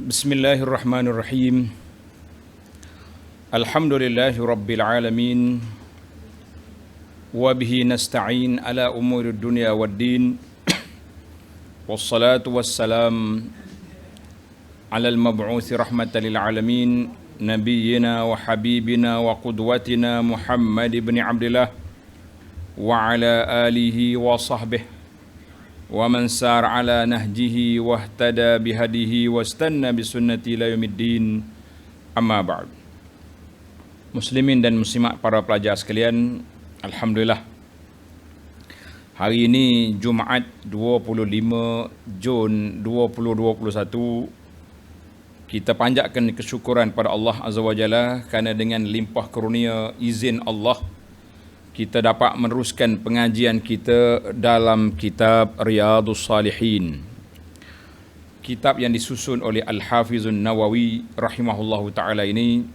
Bismillahirrahmanirrahim. Alhamdulillahi rabbil alamin. Wa bihi nasta'in ala umuri dunya waddin. Wassalatu wassalam ala al-mab'uthi rahmatan lil alamin, nabiyyina wa habibina wa qudwatina Muhammad ibn Abdullah wa ala alihi wa sahbihi wa man sar ala nahjihi wahtada bihadihi wastanna bisunnati ila yaumiddin. Amma ba'd. Muslimin dan muslimat, para pelajar sekalian, alhamdulillah, hari ini Jumaat 25 Jun 2021, kita panjatkan kesyukuran pada Allah Azza wa Jalla kerana dengan limpah karunia izin Allah kita dapat meneruskan pengajian kita dalam kitab Riyadhus Salihin, kitab yang disusun oleh Al-Hafizun Nawawi rahimahullahu ta'ala. Ini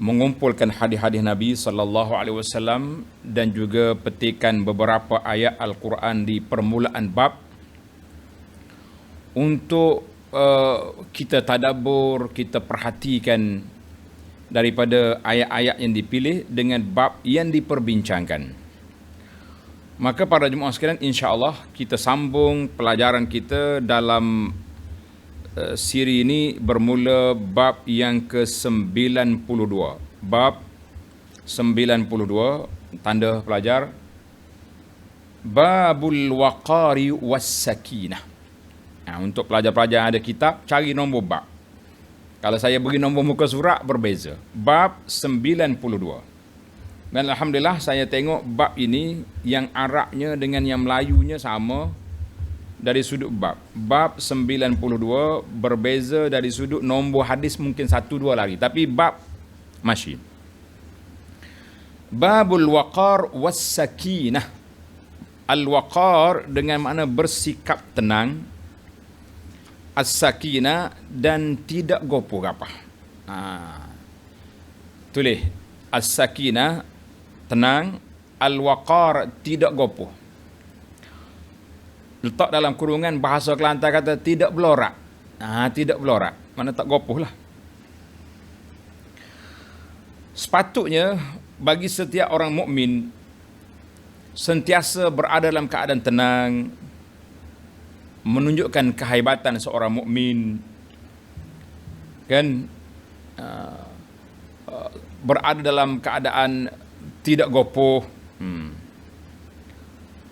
mengumpulkan hadis-hadis Nabi sallallahu alaihi wasallam dan juga petikan beberapa ayat Al-Quran di permulaan bab untuk kita tadabbur, kita perhatikan daripada ayat-ayat yang dipilih dengan bab yang diperbincangkan. Maka para jemaah sekalian, insya-Allah kita sambung pelajaran kita dalam siri ini bermula bab yang ke-92. Bab 92, tanda pelajar, Babul Waqari Was-Sakinah. Untuk pelajar-pelajar yang ada kitab, cari nombor bab. Kalau saya beri nombor muka surat berbeza. Bab 92. Dan alhamdulillah saya tengok bab ini yang Arabnya dengan yang Melayunya sama dari sudut bab. Bab 92 berbeza dari sudut nombor hadis, mungkin 1-2 lagi, tapi bab masih. Babul Waqar Was-Sakinah. Al-Waqar dengan makna bersikap tenang, As-Sakinah dan tidak gopoh gapah. Tulis As-Sakinah tenang, Al-Waqar tidak gopoh. Letak dalam kurungan, bahasa Kelantan kata tidak belorak. Tidak belorak, mana tak gopoh lah. Sepatutnya bagi setiap orang mukmin sentiasa berada dalam keadaan tenang, menunjukkan kehebatan seorang mukmin, kan, berada dalam keadaan tidak gopoh.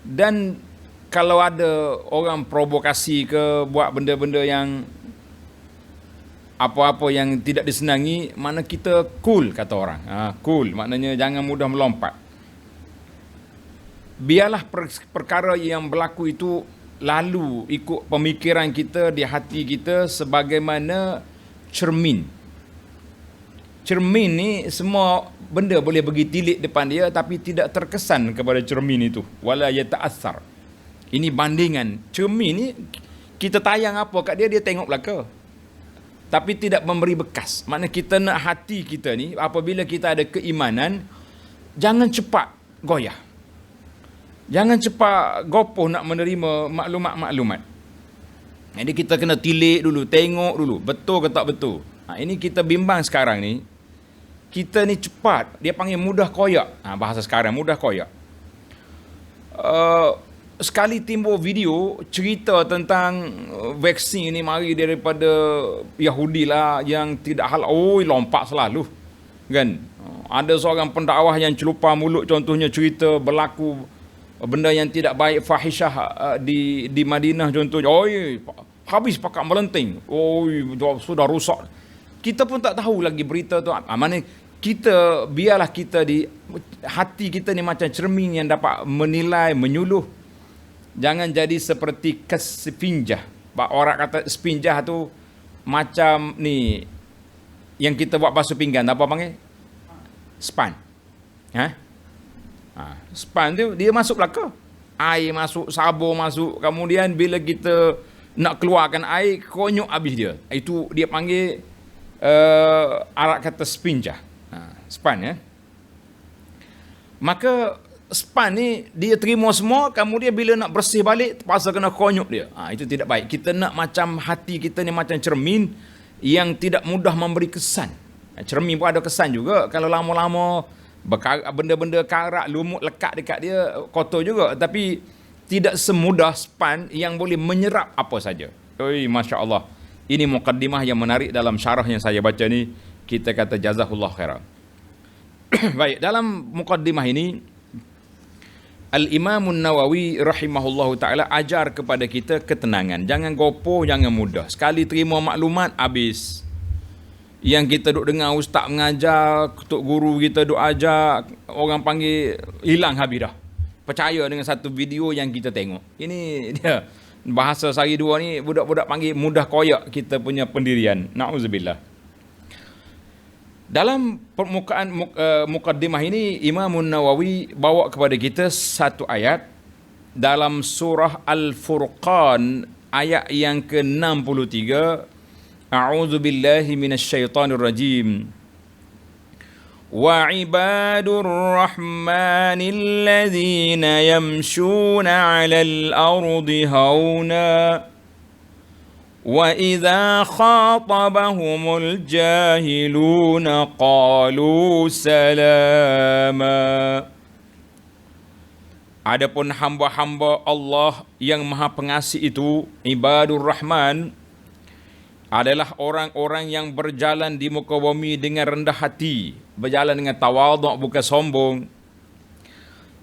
Dan kalau ada orang provokasi ke buat benda-benda yang apa-apa yang tidak disenangi, mana kita cool, kata orang. Cool maknanya jangan mudah melompat. Biarlah perkara yang berlaku itu lalu ikut pemikiran kita di hati kita sebagaimana cermin. Cermin ni semua benda boleh pergi tilik depan dia tapi tidak terkesan kepada cermin itu. Wala yata'athar. Ini bandingan. Cermin ni kita tayang apa kat dia, dia tengok belaka. Tapi tidak memberi bekas. Maknanya kita nak hati kita ni, apabila kita ada keimanan, jangan cepat goyah. Jangan cepat gopoh nak menerima maklumat-maklumat. Jadi kita kena tilik dulu, tengok dulu, betul ke tak betul. Ini kita bimbang sekarang ni. Kita ni cepat, dia panggil mudah koyak. Bahasa sekarang, mudah koyak. Sekali timbul video cerita tentang vaksin ni mari daripada Yahudi lah yang tidak halal. Lompat selalu. Kan? Ada seorang pendakwah yang celupar mulut, contohnya cerita berlaku benda yang tidak baik, fahishah di Madinah contohnya. Habis pakat melenting. Sudah rusak. Kita pun tak tahu lagi berita tu. Mana kita, biarlah kita di hati kita ni macam cermin yang dapat menilai, menyuluh. Jangan jadi seperti kespinjah. Orang kata spinjah tu macam ni yang kita buat basuh pinggan, apa panggil? Span. Span tu dia masuk belaka. Air masuk, sabun masuk. Kemudian bila kita nak keluarkan air, konyok habis dia. Itu dia panggil Arab kata spinjah. Span, ya. Maka span ni dia terima semua, kemudian bila nak bersih balik terpaksa kena konyuk dia. Itu tidak baik. Kita nak macam hati kita ni macam cermin yang tidak mudah memberi kesan. Cermin pun ada kesan juga. Kalau lama-lama benda-benda karat, lumut lekat dekat dia, kotor juga. Tapi tidak semudah span yang boleh menyerap apa saja. Masya Allah. Ini mukaddimah yang menarik dalam syarah yang saya baca ni. Kita kata jazakallah khairan. Baik, dalam mukaddimah ini Al-Imam Nawawi rahimahullahu ta'ala ajar kepada kita ketenangan. Jangan gopoh, jangan mudah. Sekali terima maklumat, habis. Yang kita duk dengar ustaz mengajar, ketuk guru kita duk ajar, orang panggil, hilang habis dah. Percaya dengan satu video yang kita tengok. Ini dia. Bahasa sehari dua ni, budak-budak panggil mudah koyak kita punya pendirian. Na'udzubillah. Dalam permukaan mukaddimah ini, Imam Nawawi bawa kepada kita satu ayat dalam surah Al-Furqan ayat yang ke-63. A'udzu billahi minasyaitonir rajim. Wa ibadur rahmanil ladzina yamshuna 'alal ardi hauna وَإِذَا خَاطَبَهُمُ الْجَاهِلُونَ قَالُوا سَلَامًا. Adapun hamba-hamba Allah yang Maha Pengasih itu, ibadur Rahman, adalah orang-orang yang berjalan di muka bumi dengan rendah hati, berjalan dengan tawaduk, bukan sombong.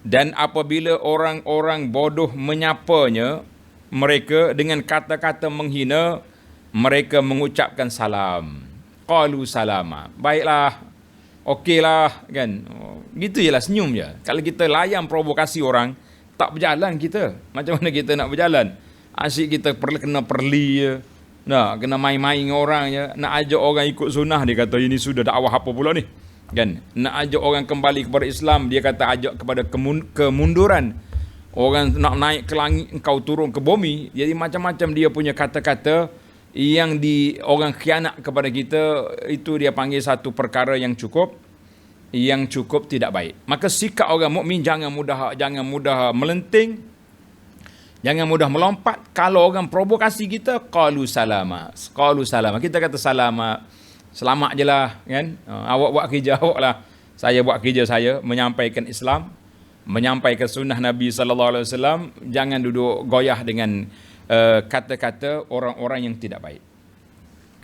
Dan apabila orang-orang bodoh menyapanya mereka dengan kata-kata menghina, mereka mengucapkan salam. Qalu salama. Baiklah, okeylah, kan. Gitu je lah, senyum je. Kalau kita layan provokasi orang, tak berjalan kita. Macam mana kita nak berjalan? Asyik kita kena perli je. Nak kena main-main dengan orang je. Nak ajak orang ikut sunnah, dia kata ini sudah dakwah apa pula ni? Kan? Nak ajak orang kembali kepada Islam, dia kata ajak kepada kemunduran. Orang nak naik ke langit, engkau turun ke bumi. Jadi macam-macam dia punya kata-kata yang orang khianat kepada kita, itu dia panggil satu perkara yang cukup tidak baik. Maka sikap orang mukmin jangan mudah melenting, jangan mudah melompat. Kalau orang provokasi kita, qalu salama. Kita kata salama. Selamat je lah, kan? Awak buat kerja awak lah. Saya buat kerja saya, menyampaikan Islam, menyampaikan sunnah Nabi SAW. Jangan duduk goyah dengan kata-kata orang-orang yang tidak baik.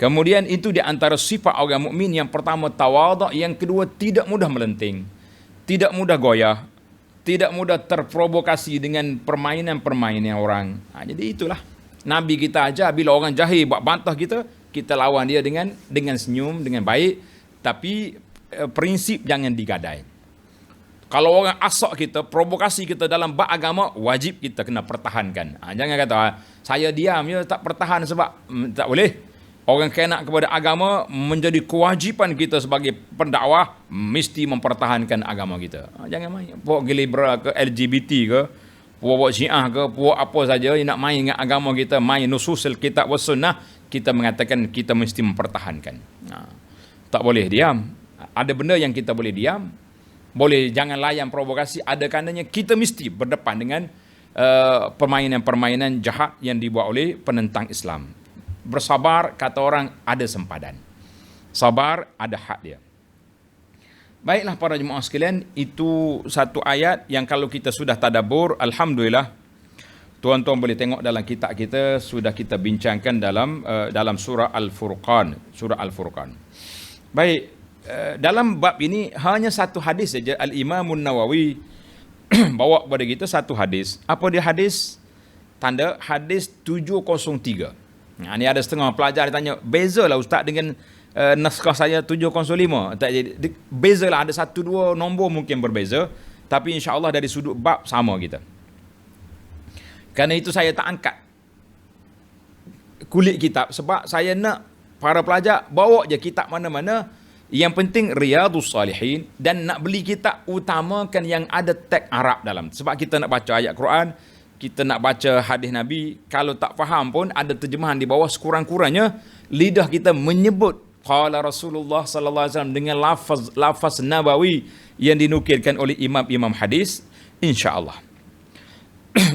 Kemudian itu di antara sifat orang mukmin. Yang pertama tawaduk, yang kedua tidak mudah melenting, tidak mudah goyah, tidak mudah terprovokasi dengan permainan-permainan orang. Jadi itulah Nabi kita ajar, bila orang jahil buat bantah kita lawan dia dengan senyum, dengan baik. Tapi prinsip jangan digadai. Kalau orang asak kita, provokasi kita dalam bab agama, wajib kita kena pertahankan. Jangan kata, saya diam je, tak pertahan, sebab tak boleh. Orang khianat kepada agama, menjadi kewajipan kita sebagai pendakwah, mesti mempertahankan agama kita. Jangan main. Puak liberal ke, LGBT ke, puak Syiah ke, puak apa saja, yang nak main dengan agama kita, main nususil kitab wa sunnah, kita mengatakan kita mesti mempertahankan. Tak boleh diam. Ada benda yang kita boleh diam, boleh jangan layan provokasi. Ada kalanya kita mesti berdepan dengan permainan-permainan jahat yang dibuat oleh penentang Islam. Bersabar, kata orang, ada sempadan. Sabar, ada hak dia. Baiklah para jemaah sekalian, itu satu ayat yang kalau kita sudah tadabbur, alhamdulillah, tuan-tuan boleh tengok dalam kitab kita, sudah kita bincangkan dalam surah Al-Furqan. Surah Al-Furqan. Baik, dalam bab ini hanya satu hadis saja Al-Imam Nawawi bawa kepada kita satu hadis. Apa dia hadis? Tanda hadis 703. Ini ada setengah pelajar tanya, bezalah ustaz dengan naskah saya 705. Tak jadi, bezalah, ada satu dua nombor mungkin berbeza, tapi insya-Allah dari sudut bab sama kita. Kerana itu saya tak angkat kulit kitab, sebab saya nak para pelajar bawa je kitab mana-mana. Yang penting Riyadhus Salihin, dan nak beli kitab utamakan yang ada teks Arab dalam. Sebab kita nak baca ayat Quran, kita nak baca hadis Nabi, kalau tak faham pun ada terjemahan di bawah, sekurang-kurangnya lidah kita menyebut qala Rasulullah sallallahu alaihi wasallam dengan lafaz nabawi yang dinukilkan oleh imam-imam hadis. InsyaAllah.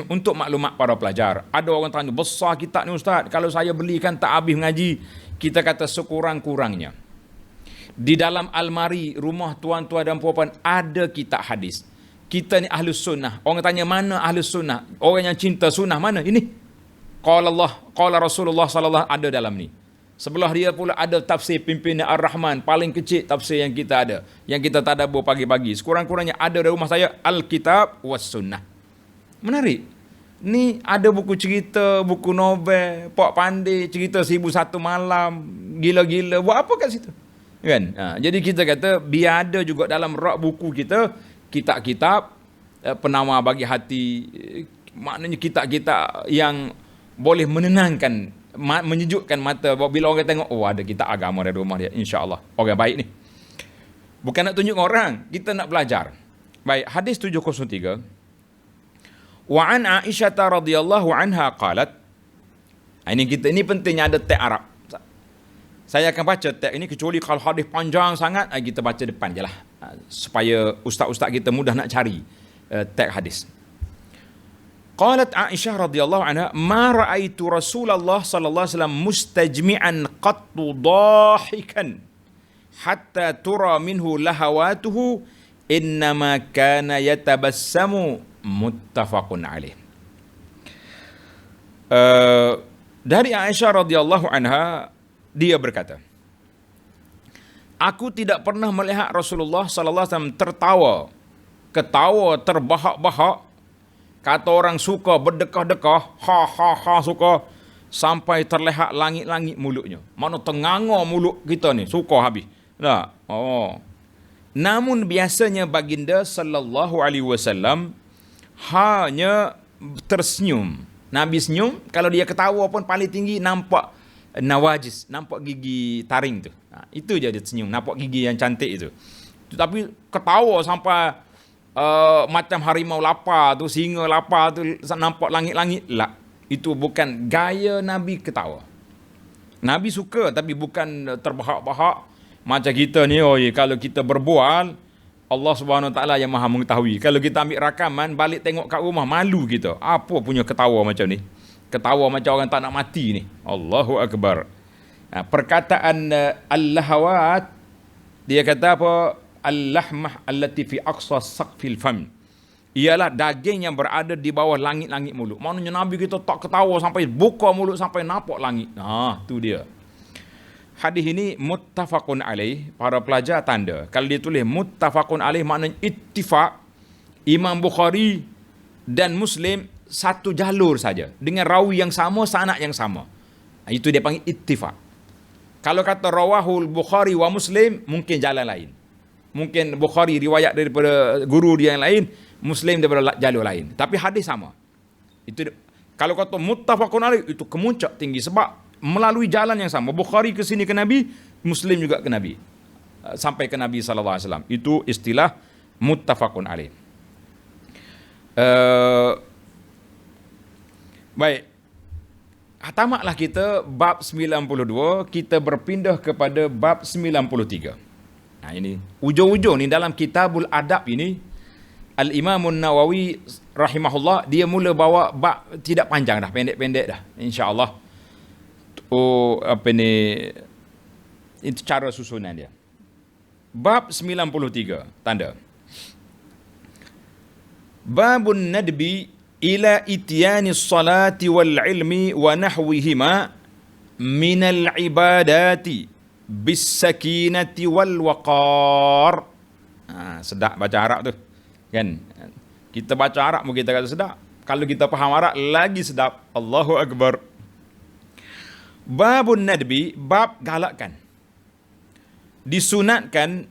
Untuk maklumat para pelajar, ada orang tanya, besar kitab ni Ustaz, kalau saya belikan tak habis mengaji. Kita kata sekurang-kurangnya di dalam almari rumah tuan-tuan dan puan-puan ada kitab hadis. Kita ni ahlus sunnah. Orang tanya mana ahlus sunnah? Orang yang cinta sunnah mana? Ini. Qala Allah, qala Rasulullah sallallahu ada dalam ni. Sebelah dia pula ada tafsir pimpinan Ar-Rahman, paling kecil tafsir yang kita ada, yang kita tadabbur pagi-pagi. Sekurang-kurangnya ada di rumah saya Al-Kitab was Sunnah. Menarik. Ni ada buku cerita, buku novel, Pak Pandai, cerita 1001 malam, gila-gila. Buat apa kat situ? Kan? Jadi kita kata, biar ada juga dalam rak buku kita, kitab-kitab penawar bagi hati, maknanya kitab-kitab yang boleh menenangkan, menyejukkan mata. Bila orang tengok, oh ada kitab agama dari rumah dia, insya-Allah. Orang baik ni. Bukan nak tunjuk orang, kita nak belajar. Baik, hadis 703. Wa an Aisyah radhiyallahu anha qalat. Ini pentingnya ada teks Arab. Saya akan baca teks ini, kecuali kalau hadis panjang sangat, kita baca depan je lah, supaya ustaz-ustaz kita mudah nak cari teks hadis. Qalat Aisyah radhiyallahu anha, ma ra'aitu Rasulullah sallallahu alaihi wasallam mustajmi'an qattu dahikan hatta tura minhu lahawatuhu, innama kana yatabassamu, muttafaqun alaih. Dari Aisyah radhiyallahu anha, dia berkata, aku tidak pernah melihat Rasulullah sallallahu alaihi wasallam tertawa, ketawa terbahak-bahak. Kata orang suka berdekah-dekah, ha suka, sampai terlihat langit-langit mulutnya. Mana tenganga mulut kita ni, suka habis. Tak? Namun biasanya baginda sallallahu alaihi wasallam hanya tersenyum. Nabi senyum, kalau dia ketawa pun paling tinggi nampak nawajis, nampak gigi taring tu. Itu je dia senyum, nampak gigi yang cantik itu. Tapi ketawa sampai macam harimau lapar tu, singa lapar tu, nampak langit-langit, lah. Itu bukan gaya Nabi ketawa. Nabi suka, tapi bukan terbahak-bahak macam kita ni. Kalau kita berbual, Allah Subhanahu Wa Taala yang Maha mengetahui. Kalau kita ambil rakaman, balik tengok kat rumah, malu kita. Apa punya ketawa macam ni? Ketawa macam orang tak nak mati ni. Allahu Akbar. Perkataan al-lahawat, dia kata apa? Al-lahmah allati fi aqsa saqfil fam. Ialah daging yang berada di bawah langit-langit mulut. Maknanya Nabi kita tak ketawa sampai buka mulut sampai nampak langit. Tu dia. Hadis ini muttafaqun alaih. Para pelajar tanda, kalau dia tulis muttafaqun alaih, maknanya ittifaq. Imam Bukhari dan Muslim satu jalur saja, dengan rawi yang sama, sanad yang sama. Itu dia panggil ittifaq. Kalau kata rawahul Bukhari wa Muslim, mungkin jalan lain. Mungkin Bukhari riwayat daripada guru dia yang lain, Muslim daripada jalur lain. Tapi hadis sama. Itu kalau kata muttafaqun alaih, itu kemuncak tinggi sebab melalui jalan yang sama. Bukhari ke sini ke Nabi, Muslim juga ke Nabi, sampai ke Nabi sallallahu alaihi wasallam. Itu istilah muttafaqun alaih. Baik. Tamatlah kita bab 92, kita berpindah kepada bab 93. Ini ujung-ujung ni dalam Kitabul Adab ini, Al-Imam Nawawi rahimahullah, dia mula bawa bab tidak panjang dah, pendek-pendek dah, insya-Allah. Itu cara susunan dia. Bab 93, tanda. Babun nadbi ila ityani salati wal ilmi wa nahwihima minal ibadati bis sakinati wal waqar. Sedap baca Arab tu, kan? Kita baca Arab pun kita kata sedap. Kalau kita faham Arab lagi sedap. Allahu Akbar. Babun nadbi, bab galakkan, disunatkan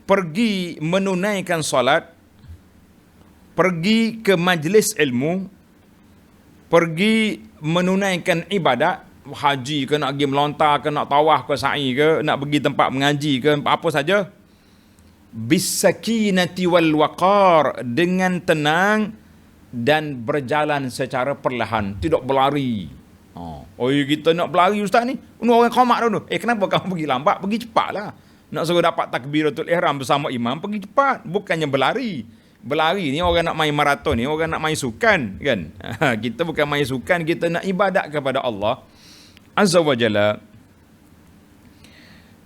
pergi menunaikan solat, pergi ke majlis ilmu, pergi menunaikan ibadat, haji ke, nak pergi melontar ke, nak tawaf ke, sa'i ke, nak pergi tempat mengaji ke, apa saja, bisakinati wal waqar, dengan tenang dan berjalan secara perlahan, tidak berlari. Kita nak berlari ustaz ni, orang qamat dah tu. Kenapa kamu pergi lambat? Pergi cepatlah. Nak suruh dapat takbiratul ihram bersama imam, pergi cepat, bukannya berlari. Berlari ni orang nak main maraton ni, orang nak main sukan kan. Kita bukan main sukan, kita nak ibadat kepada Allah Azza wa Jalla.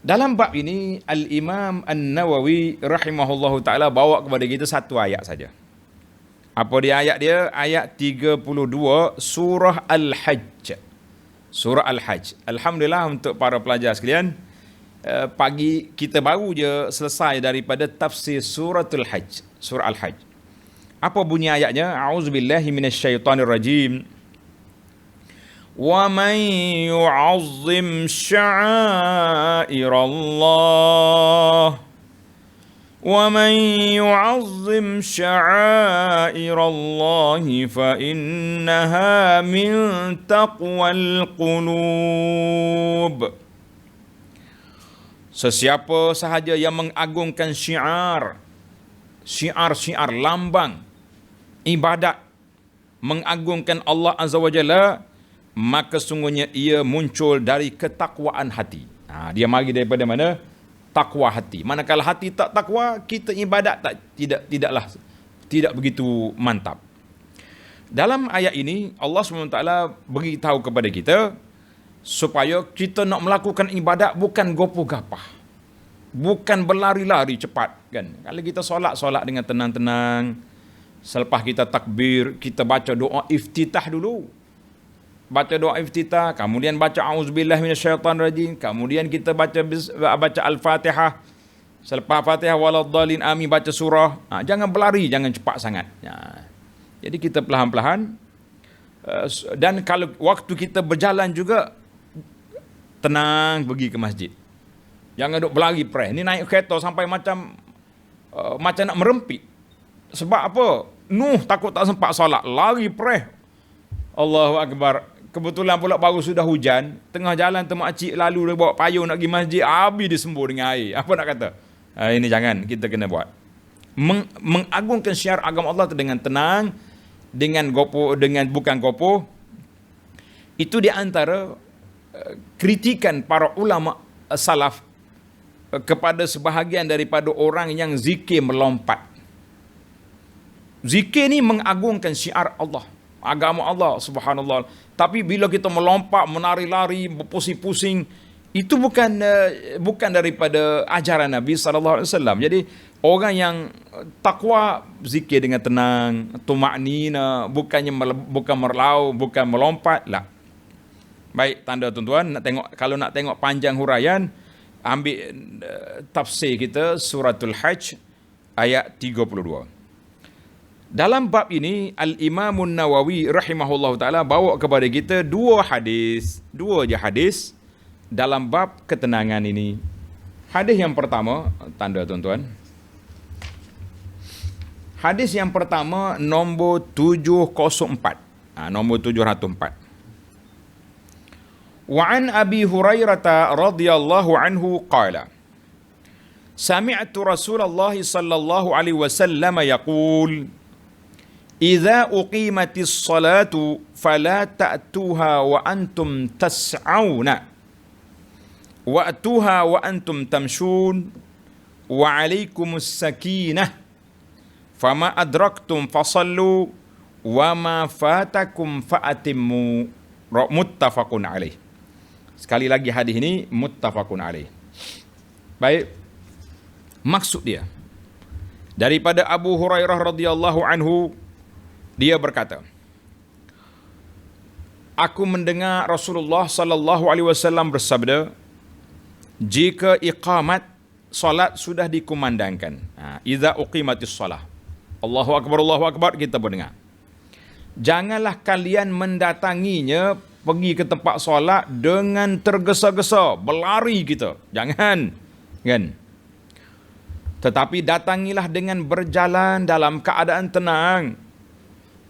Dalam bab ini Al-Imam An-Nawawi rahimahullahu ta'ala bawa kepada kita satu ayat saja. Apa dia ayat dia? Ayat 32 surah Al-Hajj. Surah Al-Hajj. Alhamdulillah untuk para pelajar sekalian, pagi kita baru je selesai daripada tafsir suratul Hajj, surah Al-Hajj. Apa bunyi ayatnya? A'udzubillahi minasyaitonirrajim. Wa man yu'azzim sya'airallah wa man yu'azzim sya'airallah fa innaha min taqwal qulub. Sesiapa sahaja yang mengagungkan syiar, lambang ibadat, mengagungkan Allah Azza wa Jalla, maka sungguhnya ia muncul dari ketakwaan hati. Dia mari daripada mana? Takwa hati. Manakala hati tak takwa, kita ibadat tidak begitu mantap. Dalam ayat ini Allah SWT beritahu kepada kita supaya kita nak melakukan ibadat bukan gopoh-gapah, bukan berlari-lari cepat kan. Kalau kita solat dengan tenang-tenang, selepas kita takbir, kita baca doa iftitah dulu. Baca doa iftitah, kemudian baca auzubillahi minasyaitonirrajim, kemudian kita baca Al-Fatihah. Selepas Fatihah waladdallin amin, baca surah. Jangan berlari, jangan cepat sangat. Jadi kita perlahan-lahan, dan kalau waktu kita berjalan juga tenang pergi ke masjid. Jangan duk berlari preh. Ni naik kereta sampai macam nak merempit. Sebab apa? Nuh takut tak sempat solat, lari preh. Allahu Akbar. Kebetulan pula baru sudah hujan, tengah jalan tu makcik lalu dia bawa payung nak pergi masjid, habis disembur dengan air. Apa nak kata? Ini jangan, kita kena buat. Mengagungkan syiar agama Allah dengan tenang, dengan gopoh, dengan bukan gopoh. Itu di antara kritikan para ulama salaf kepada sebahagian daripada orang yang zikir melompat. Zikir ni mengagungkan syiar Allah, agama Allah, subhanallah. Tapi bila kita melompat, menari-lari, berpusing-pusing, itu bukan daripada ajaran Nabi sallallahu alaihi wasallam. Jadi orang yang takwa zikir dengan tenang, tumaknina, bukan merlau, bukan melompat lah. Baik, tanda tuan-tuan, kalau nak tengok panjang huraian, ambil tafsir kita suratul Hajj ayat 32. Dalam bab ini Al-Imam Nawawi rahimahullah ta'ala bawa kepada kita dua je hadis dalam bab ketenangan ini. Hadis yang pertama, tanda tuan-tuan. Hadis yang pertama nombor 704. Nombor 704. Wa an Abi Hurairah radhiyallahu anhu qala Sami'tu Rasulullah sallallahu alaihi wasallam yaqul Idza uqimatis salatu fala ta'tuha wa antum tas'auna wa atuha wa antum tamshun wa 'alaikumus sakinah fama adraktum fasallu wa ma fatakum fa'atimmu. Muttafaqun alaih. Sekali lagi hadis ini muttafaqun alaih. Baik, maksud dia daripada Abu Hurairah radhiyallahu anhu, dia berkata, aku mendengar Rasulullah sallallahu alaihi wasallam bersabda, jika iqamat solat sudah dikumandangkan, idza uqimatis solah, Allahu akbar, kita mendengar, janganlah kalian mendatanginya, pergi ke tempat solat dengan tergesa-gesa, berlari kita, jangan kan. Tetapi datangilah dengan berjalan dalam keadaan tenang.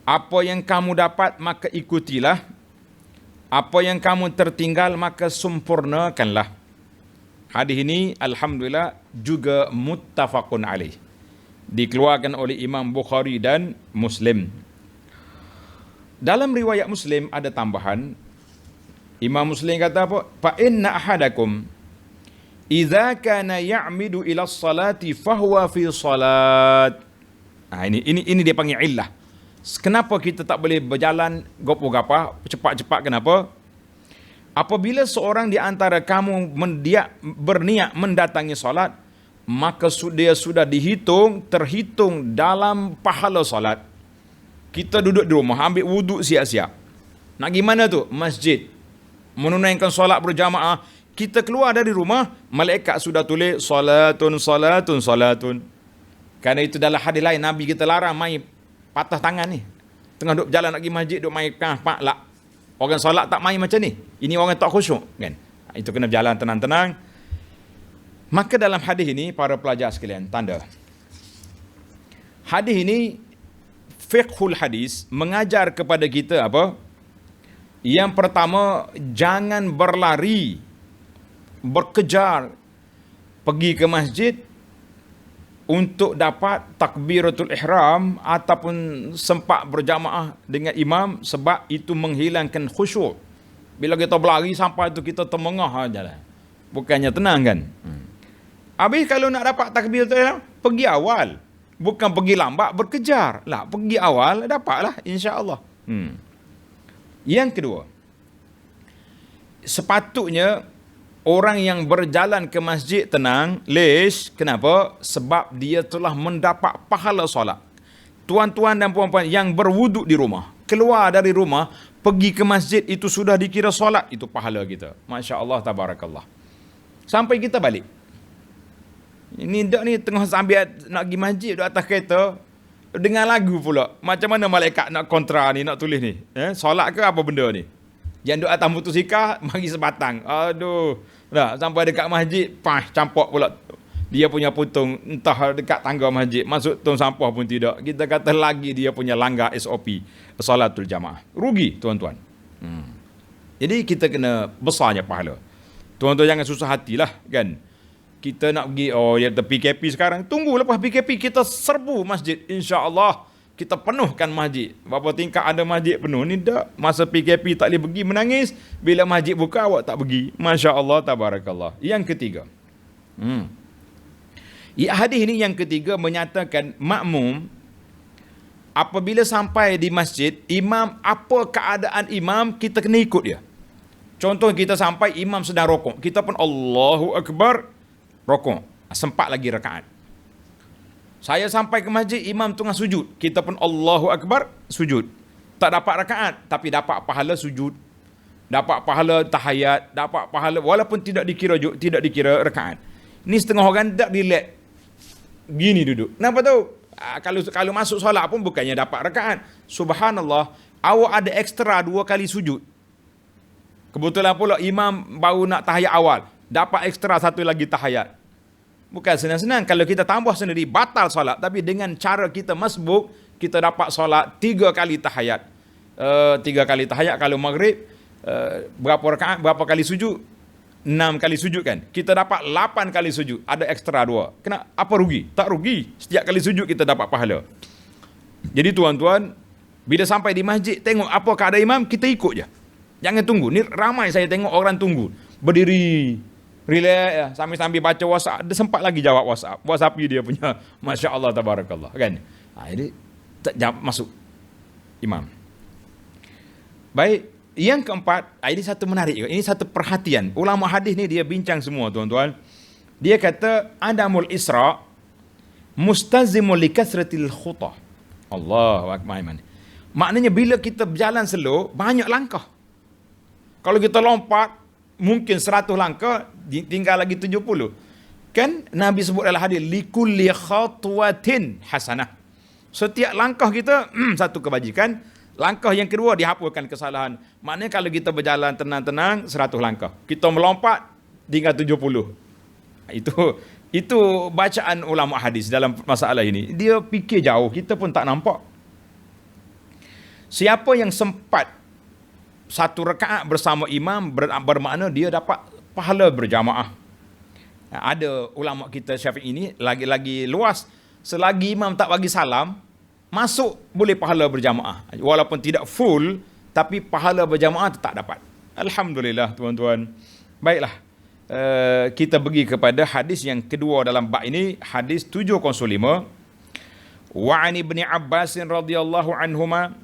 Apa yang kamu dapat maka ikutilah, apa yang kamu tertinggal maka sempurnakanlah. Hadis ini alhamdulillah juga muttafaqun alaih, dikeluarkan oleh Imam Bukhari dan Muslim. Dalam riwayat Muslim ada tambahan. Imam Muslim kata apa? Fa inna ahadakum idza kana ya'midu ila salati fahuwa fi salat. Ini dia panggil illah. Kenapa kita tak boleh berjalan gopo-gapa cepat-cepat? Kenapa? Apabila seorang di antara kamu berniat mendatangi solat, maka dia sudah terhitung dalam pahala solat. Kita duduk di rumah, ambil wuduk siap-siap. Nak gimana tu? Masjid. Menunaikan solat berjamaah. Kita keluar dari rumah, malaikat sudah tulis solatun, solatun, solatun. Kerana itu dalam hadis lain, Nabi kita larang main patah tangan ni. Tengah duduk berjalan nak pergi masjid, duduk main pak lah. Orang solat tak main macam ni. Ini orang tak khusyuk, kan? Itu kena berjalan tenang-tenang. Maka dalam hadis ini, para pelajar sekalian, tanda. Hadis ini, fiqhul hadis, mengajar kepada kita apa? Yang pertama, jangan berlari, berkejar, pergi ke masjid untuk dapat takbiratul ihram ataupun sempat berjamaah dengan imam, sebab itu menghilangkan khusyuk. Bila kita berlari sampai tu kita termengah aja lah. Bukannya tenang kan? Habis kalau nak dapat takbiratul ihram, pergi awal. Bukan pergi lambat berkejar. Lah, pergi awal dapatlah insya-Allah. Yang kedua, sepatutnya orang yang berjalan ke masjid tenang. Kenapa? Sebab dia telah mendapat pahala solat. Tuan-tuan dan puan-puan yang berwuduk di rumah, keluar dari rumah, pergi ke masjid, itu sudah dikira solat. Itu pahala kita. Masya Allah, tabarakallah. Sampai kita balik. Ini dak ni tengah sambil nak pergi masjid, duduk atas kereta, dengar lagu pula. Macam mana malaikat nak kontra ni, nak tulis ni? Solat ke apa benda ni? Yang duduk atas motosikal, mari sebatang. Aduh. Dah, sampai dekat masjid, campak pula. Dia punya putung, entah dekat tangga masjid. Masuk tong sampah pun tidak. Kita kata lagi dia punya langgar SOP. Salatul jamaah. Rugi, tuan-tuan. Jadi kita kena besarnya pahala. Tuan-tuan jangan susah hatilah, kan? Kita nak pergi, PKP sekarang. Tunggu lepas PKP, kita serbu masjid. InsyaAllah. Kita penuhkan masjid. Berapa tingkat ada masjid penuh ni tak. Masa PKP tak boleh pergi, menangis. Bila masjid buka, awak tak pergi. Masya Allah, tabarakallah. Yang ketiga. Hadis ini yang ketiga menyatakan makmum, apabila sampai di masjid, imam, apa keadaan imam, kita kena ikut dia. Contoh kita sampai, imam sedang rokok. Kita pun Allahu Akbar, rokok. Sempat lagi rakaat. Saya sampai ke masjid, imam tengah sujud. Kita pun Allahu Akbar, sujud. Tak dapat rakaat, tapi dapat pahala sujud. Dapat pahala tahiyat, dapat pahala, walaupun tidak dikira rakaat. Ni setengah orang tak relax. Gini duduk. Kenapa tu? Kalau masuk solat pun bukannya dapat rakaat. Subhanallah, awak ada ekstra 2 kali sujud. Kebetulan pula imam baru nak tahiyat awal. Dapat ekstra 1 lagi tahiyat. Bukan senang-senang. Kalau kita tambah sendiri, batal solat. Tapi dengan cara kita masbuk, kita dapat solat 3 kali tahiyat. 3 kali tahiyat kalau maghrib. Berapa rakaat, berapa kali sujud? 6 kali sujud kan? Kita dapat 8 kali sujud. Ada ekstra 2. Kenapa? Apa rugi? Tak rugi. Setiap kali sujud kita dapat pahala. Jadi tuan-tuan, bila sampai di masjid, tengok apa keadaan imam, kita ikut je. Jangan tunggu. Ni ramai saya tengok orang tunggu. Berdiri. Relax ya, sambil baca WhatsApp, dia sempat lagi jawab WhatsApp dia punya. Masya Allah, tabarakallah, kan? Jadi tak jawab, masuk imam. Baik, yang keempat, ini satu menarik juga. Ini satu perhatian. Ulama hadis ni dia bincang semua, tuan-tuan. Dia kata adamul isra mustazimul likasratil khutah. Allahu akbar. Maknanya bila kita berjalan slow, banyak langkah. Kalau kita lompat mungkin 100 langkah, tinggal lagi 70. Kan Nabi sebut dalam hadis, likulli khatwatin hasanah. Setiap langkah kita satu kebajikan. Langkah yang kedua dihapuskan kesalahan. Maknanya kalau kita berjalan tenang-tenang 100 langkah. Kita melompat tinggal 70. Itu bacaan ulama hadis dalam masalah ini. Dia fikir jauh, kita pun tak nampak. Siapa yang sempat 1 rakaat bersama imam, bermakna dia dapat pahala berjamaah. Ada ulama kita Syafi'i ini lagi luas. Selagi imam tak bagi salam, masuk boleh pahala berjamaah. Walaupun tidak full, tapi pahala berjamaah tak dapat. Alhamdulillah, tuan-tuan. Baiklah, kita pergi kepada hadis yang kedua dalam bab ini, hadis 705. Wa 'an Ibni Abbas radhiyallahu anhuma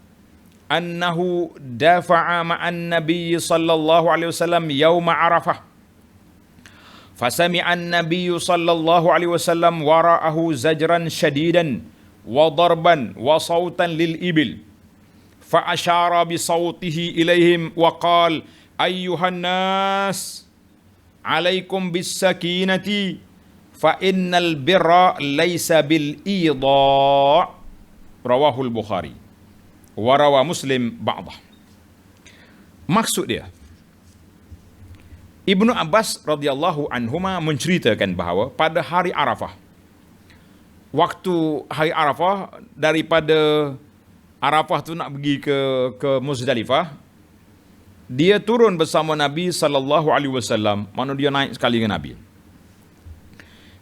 annahu dafa'a ma'an Nabi sallallahu alaihi wasallam yauma Arafah. Fasami'a an-nabiy sallallahu alaihi wasallam wara'ahu zajran shadidan wa darban wa sautan lil ibil. Fa asyara bi sautihi ilaihim wa qala ayyuhan nas alaikum bis sakinati fa innal birra laisa bil idha. Rawahul Bukhari wa rawa Muslim ba'dah. Maksud dia, Ibnu Abbas radhiyallahu anhuma menceritakan bahawa pada hari Arafah, waktu hari Arafah, daripada Arafah tu nak pergi ke Muzdalifah, dia turun bersama Nabi sallallahu alaihi wasallam, mana dia naik sekali dengan Nabi.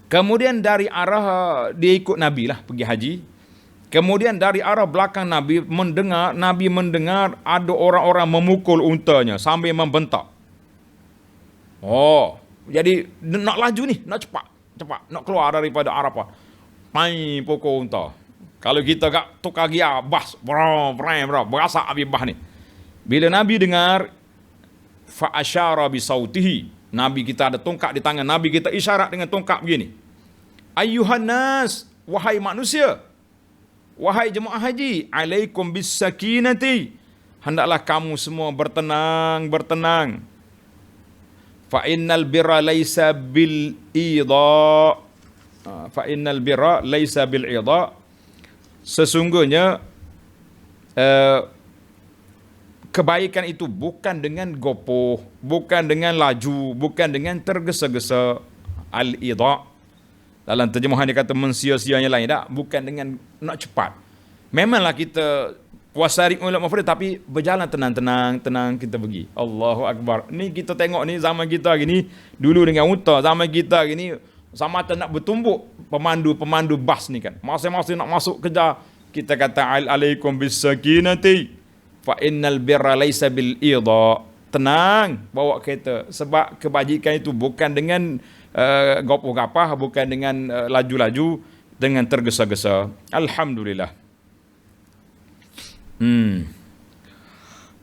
Kemudian dari arah dia ikut Nabi lah pergi haji. Kemudian dari arah belakang Nabi mendengar ada orang-orang memukul untanya sambil membentak. Oh, jadi nak laju ni, nak cepat, nak keluar daripada Arafah. Mai pukul unta. Kalau kita kat tukar gia, bas, berasak habis bah ni. Bila Nabi dengar, fa asyara bi sautihi. Nabi kita ada tongkat di tangan, Nabi kita isyarat dengan tongkat begini. Ayyuhan nas, wahai manusia, wahai jemaah haji, alaikum bis sakinati, hendaklah kamu semua bertenang. Fa innal birra laisa bil idha. Fa innal birra laisa bil idha. Sesungguhnya kebaikan itu bukan dengan gopoh, bukan dengan laju, bukan dengan tergesa-gesa. Al-idha, dalam terjemahan dia kata mensia-sianya lain, tak? Bukan dengan nak cepat. Memanglah kita puasa ritme mafrud, tapi berjalan tenang kita pergi. Allahu Akbar. Ni kita tengok ni zaman kita hari ni, dulu dengan unta, zaman kita hari ni sama nak bertumbuk pemandu bas ni kan. Masa-masa nak masuk kerja, kita kata alaikum bis sakinati fa innal birra laisa bil idha. Tenang bawa kereta, sebab kebajikan itu bukan dengan gopoh-gapah, bukan dengan laju-laju, dengan tergesa-gesa. Alhamdulillah.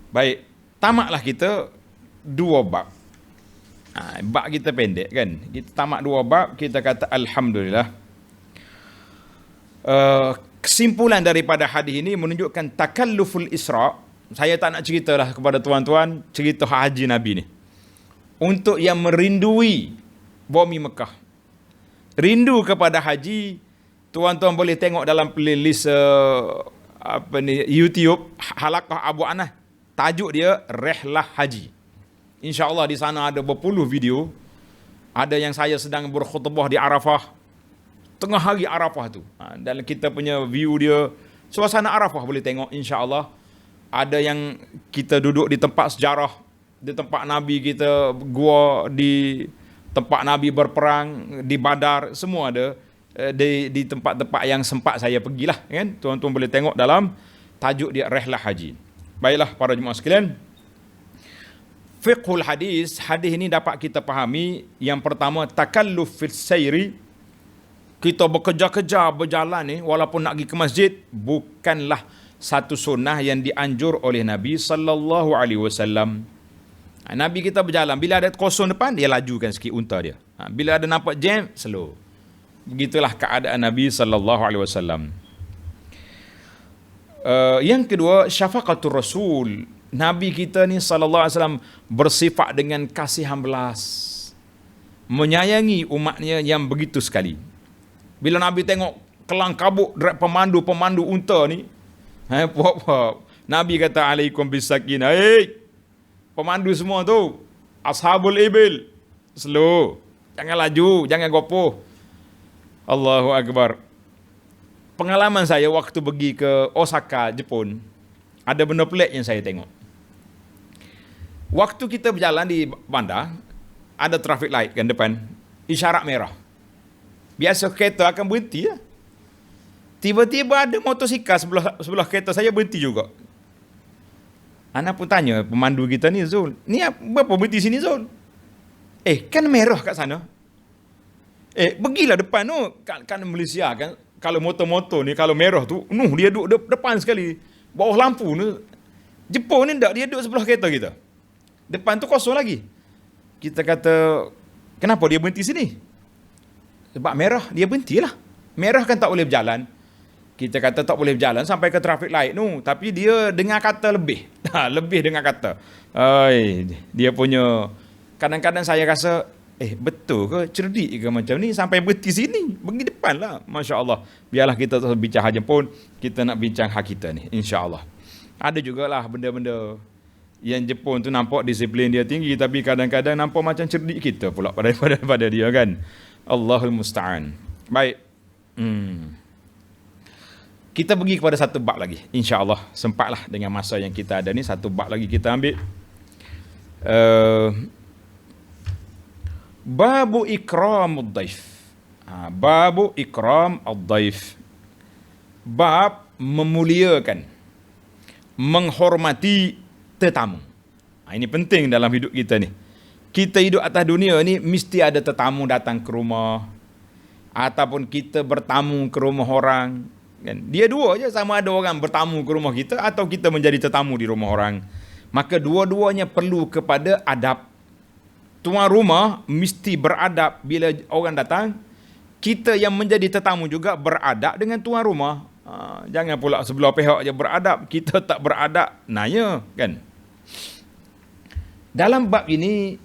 Baik, tamatlah kita 2 bab. Bab kita pendek kan. Kita tamat 2 bab, kita kata alhamdulillah. Kesimpulan daripada hadis ini menunjukkan takalluful Isra. Saya tak nak ceritalah kepada tuan-tuan cerita haji Nabi ni. Untuk yang merindui bumi Mekah, rindu kepada haji, tuan-tuan boleh tengok dalam playlist YouTube Halaqah Abu Anas. Tajuk dia Rihlah Haji. InsyaAllah di sana ada berpuluh video. Ada yang saya sedang berkhutbah di Arafah, tengah hari Arafah tu. Dan kita punya view dia, suasana Arafah boleh tengok insyaAllah. Ada yang kita duduk di tempat sejarah, di tempat Nabi kita, gua di tempat Nabi berperang, di Badar, semua ada. Di tempat-tempat yang sempat saya pergilah kan. Tuan-tuan boleh tengok dalam tajuk dia Rihlah Haji. Baiklah para jemaah sekalian, fiqhul hadis ini dapat kita fahami. Yang pertama, takalluf fil sayri. Kita bekerja-kerja berjalan ni, walaupun nak pergi ke masjid, bukanlah satu sunnah yang dianjur oleh Nabi sallallahu alaihi wasallam. Nabi kita berjalan, bila ada kosong depan, dia lajukan sikit unta dia. Bila ada nampak jam, slow. Begitulah keadaan Nabi sallallahu alaihi wasallam. Yang kedua, syafaqatur Rasul. Nabi kita ni sallallahu alaihi wasallam bersifat dengan kasihan belas, menyayangi umatnya yang begitu sekali. Bila Nabi tengok kelang kabut pemandu unta ni, Nabi kata alaikum bisakinah. Pemandu semua tu, ashabul ibil, slow, jangan laju, jangan gopoh. Allahu Akbar. Pengalaman saya waktu pergi ke Osaka, Jepun, ada benda pelik yang saya tengok. Waktu kita berjalan di bandar, ada traffic light kan depan, isyarat merah. Biasa kereta akan berhenti lah. Tiba-tiba ada motosikal sebelah kereta saya berhenti juga. Ana pun tanya pemandu kita ni, Zul, ni berapa berhenti sini, Zul? Kan merah kat sana. Pergilah depan tu, kan Malaysia kan, kalau motor-motor ni, kalau merah tu, dia duduk depan sekali. Bawah lampu ni. Jepun ni tak, dia duduk sebelah kereta kita. Depan tu kosong lagi. Kita kata, kenapa dia berhenti sini? Sebab merah, dia berhentilah. Merah kan tak boleh berjalan. Kita kata tak boleh berjalan sampai ke traffic light tu. Tapi dia dengar kata lebih. Lebih dengar kata. Dia punya, kadang-kadang saya rasa, betul ke, cerdik ke macam ni, sampai berhenti sini, pergi depan lah. Masya Allah. Biarlah kita tak bincang hak Jepun, kita nak bincang hak kita ni, insya Allah. Ada jugalah benda-benda yang Jepun tu nampak disiplin dia tinggi, tapi kadang-kadang nampak macam cerdik kita pula pada dia kan. Allahul Musta'an. Baik. Kita pergi kepada satu bab lagi, insya Allah. Sempatlah dengan masa yang kita ada ni, satu bab lagi kita ambil. Babu ikram ad-daif. Babu ikram ad-daif. Bab memuliakan, menghormati tetamu. Ini penting dalam hidup kita ni. Kita hidup atas dunia ni mesti ada tetamu datang ke rumah, ataupun kita bertamu ke rumah orang. Kan? Dia dua je, sama ada orang bertamu ke rumah kita atau kita menjadi tetamu di rumah orang. Maka dua-duanya perlu kepada adab. Tuan rumah mesti beradab bila orang datang. Kita yang menjadi tetamu juga beradab dengan tuan rumah. Jangan pula sebelah pihak je beradab, kita tak beradab, nanya kan. Dalam bab ini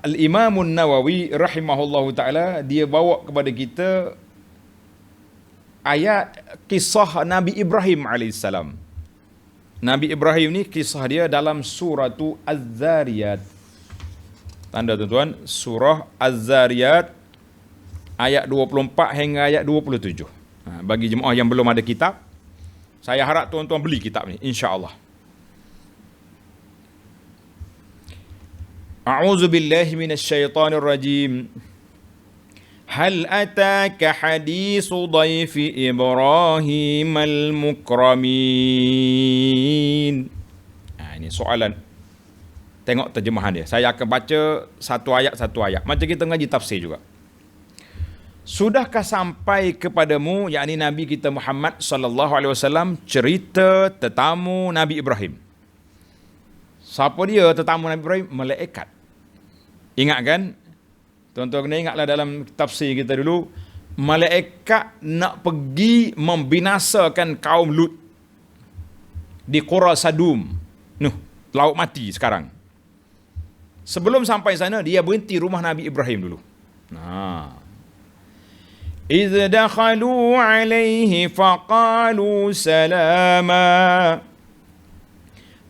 Al-Imam Nawawi rahimahullahu ta'ala, dia bawa kepada kita ayat kisah Nabi Ibrahim alaihissalam. Nabi Ibrahim ni kisah dia dalam surah Az-Zariyat. Tanda tuan-tuan, surah Az-Zariyat ayat 24 hingga ayat 27. Bagi jemaah yang belum ada kitab, saya harap tuan-tuan beli kitab ni, insya-Allah. A'udzu billahi minasyaitonir rajim. Hal ataka hadisu dhaifi Ibrahim al-mukramin. Ini soalan. Tengok terjemahan dia. Saya akan baca satu ayat. Macam kita ngaji tafsir juga. Sudahkah sampai kepadamu, yakni Nabi kita Muhammad sallallahu alaihi wasallam, cerita tetamu Nabi Ibrahim? Siapa dia tetamu Nabi Ibrahim? Malaikat. Ingat kan? Tuan-tuan kena ingatlah dalam tafsir kita dulu, malaikat nak pergi membinasakan kaum Lut di Qura Sadum. Laut mati sekarang. Sebelum sampai sana, dia berhenti rumah Nabi Ibrahim dulu. إذ دخلوا عليه فقالوا سلاما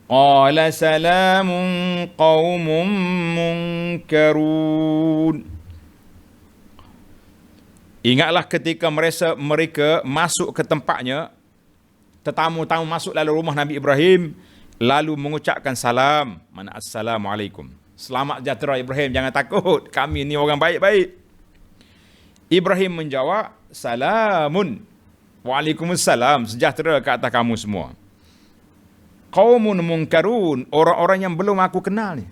قال سلام قوم منكرون. Ingatlah ketika mereka masuk ke tempatnya, tetamu-tamu masuk lalu rumah Nabi Ibrahim, lalu mengucapkan salam, mana assalamualaikum. Selamat sejahtera Ibrahim, jangan takut, kami ni orang baik-baik. Ibrahim menjawab, salamun. Waalaikumsalam, sejahtera ke atas kamu semua. Qaumun munkarun, orang-orang yang belum aku kenal ni.